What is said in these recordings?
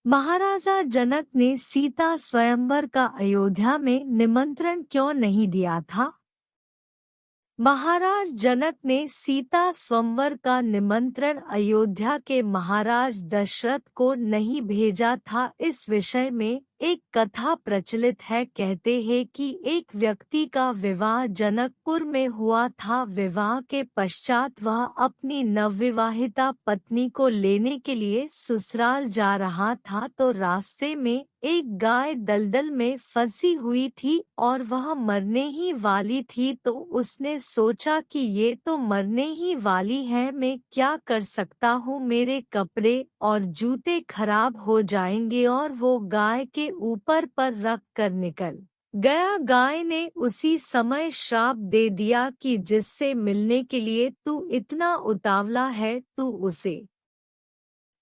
महाराजा जनक ने सीता स्वयंवर का अयोध्या में निमंत्रण क्यों नहीं दिया था? महाराज जनक ने सीता स्वयंवर का निमंत्रण अयोध्या के महाराज दशरथ को नहीं भेजा था। इस विषय में एक कथा प्रचलित है। कहते हैं कि एक व्यक्ति का विवाह जनकपुर में हुआ था। विवाह के पश्चात वह अपनी नवविवाहिता पत्नी को लेने के लिए ससुराल जा रहा था, तो रास्ते में एक गाय दलदल में फंसी हुई थी और वह मरने ही वाली थी। तो उसने सोचा कि ये तो मरने ही वाली है, मैं क्या कर सकता हूँ, मेरे कपड़े और जूते खराब हो जाएंगे। और वो गाय के ऊपर पर रख कर निकल गया। गाय ने उसी समय श्राप दे दिया कि जिससे मिलने के लिए तू इतना उतावला है, तू उसे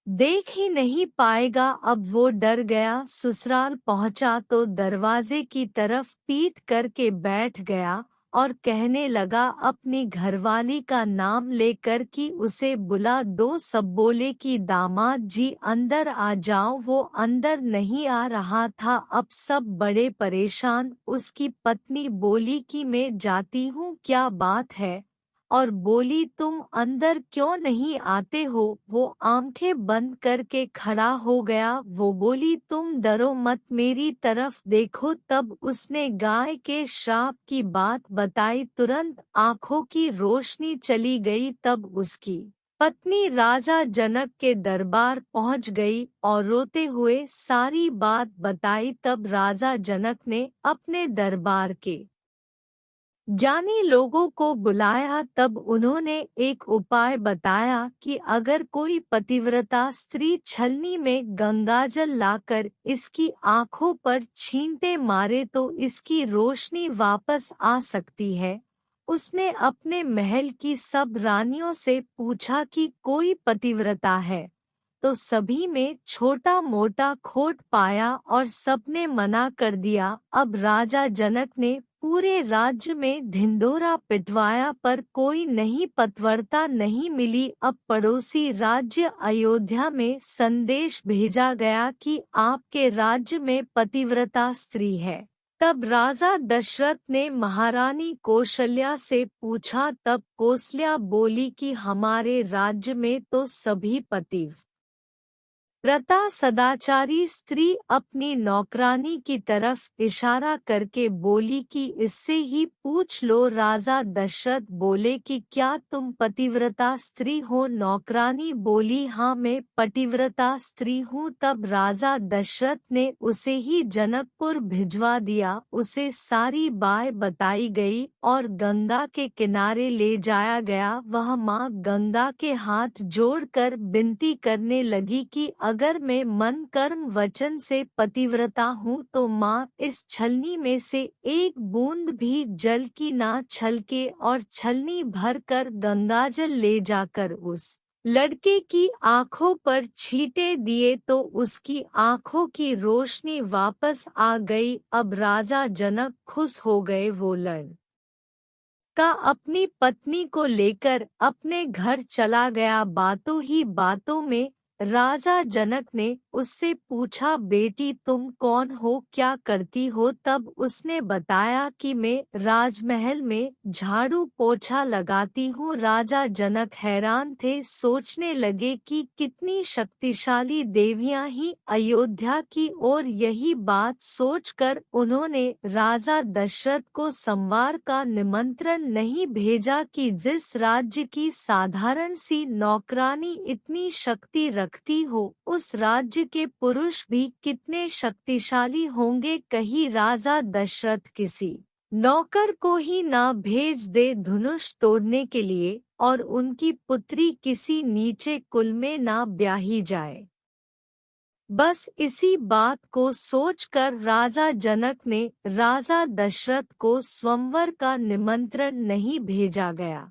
देख ही नहीं पाएगा। अब वो डर गया, ससुराल पहुंचा तो दरवाजे की तरफ पीठ करके बैठ गया और कहने लगा अपनी घरवाली का नाम लेकर कि उसे बुला दो। सब बोले कि दामाद जी अंदर आ जाओ। वो अंदर नहीं आ रहा था। अब सब बड़े परेशान। उसकी पत्नी बोली कि मैं जाती हूँ, क्या बात है? और बोली तुम अंदर क्यों नहीं आते हो? वो आंखें बंद करके खड़ा हो गया। वो बोली तुम डरो मत, मेरी तरफ देखो। तब उसने गाय के श्राप की बात बताई। तुरंत आंखों की रोशनी चली गई। तब उसकी पत्नी राजा जनक के दरबार पहुंच गई और रोते हुए सारी बात बताई। तब राजा जनक ने अपने दरबार के ज्ञानी लोगों को बुलाया। तब उन्होंने एक उपाय बताया कि अगर कोई पतिव्रता स्त्री छलनी में गंगाजल लाकर इसकी आंखों पर छींटे मारे तो इसकी रोशनी वापस आ सकती है। उसने अपने महल की सब रानियों से पूछा कि कोई पतिव्रता है, तो सभी में छोटा मोटा खोट पाया और सबने मना कर दिया। अब राजा जनक ने पूरे राज्य में ढिंढोरा पिटवाया पर कोई नहीं पतिव्रता नहीं मिली। अब पड़ोसी राज्य अयोध्या में संदेश भेजा गया कि आपके राज्य में पतिव्रता स्त्री है। तब राजा दशरथ ने महारानी कौशल्या से पूछा। तब कौशल्या बोली कि हमारे राज्य में तो सभी व्रता सदाचारी स्त्री अपनी नौकरानी की तरफ इशारा करके बोली कि इससे ही पूछ लो। राजा दशरथ बोले कि क्या तुम पतिव्रता स्त्री हो? नौकरानी बोली हाँ, मैं पतिव्रता स्त्री हूँ। तब राजा दशरथ ने उसे ही जनकपुर भिजवा दिया। उसे सारी बात बताई गई और गंगा के किनारे ले जाया गया। वह माँ गंगा के हाथ जोड़कर विनती करने लगी कि अगर मैं मन कर्म वचन से पतिव्रता हूँ तो माँ इस छलनी में से एक बूंद भी जल की ना छलके और छलनी भरकर गंगाजल ले जाकर उस लड़के की आंखों पर छींटे दिए तो उसकी आंखों की रोशनी वापस आ गई। अब राजा जनक खुश हो गए। वो लड़का अपनी पत्नी को लेकर अपने घर चला गया। बातों ही बातों में राजा जनक ने उससे पूछा बेटी तुम कौन हो, क्या करती हो? तब उसने बताया कि मैं राजमहल में झाड़ू पोछा लगाती हूँ। राजा जनक हैरान थे, सोचने लगे कि कितनी शक्तिशाली देवियां ही अयोध्या की। और यही बात सोचकर उन्होंने राजा दशरथ को संवार का निमंत्रण नहीं भेजा कि जिस राज्य की साधारण सी नौकरानी इतनी शक्ति रखती हो, उस राज्य के पुरुष भी कितने शक्तिशाली होंगे। कहीं राजा दशरथ किसी नौकर को ही ना भेज दे धनुष तोड़ने के लिए और उनकी पुत्री किसी नीचे कुल में ना ब्याही जाए। बस इसी बात को सोचकर राजा जनक ने राजा दशरथ को स्वयंवर का निमंत्रण नहीं भेजा गया।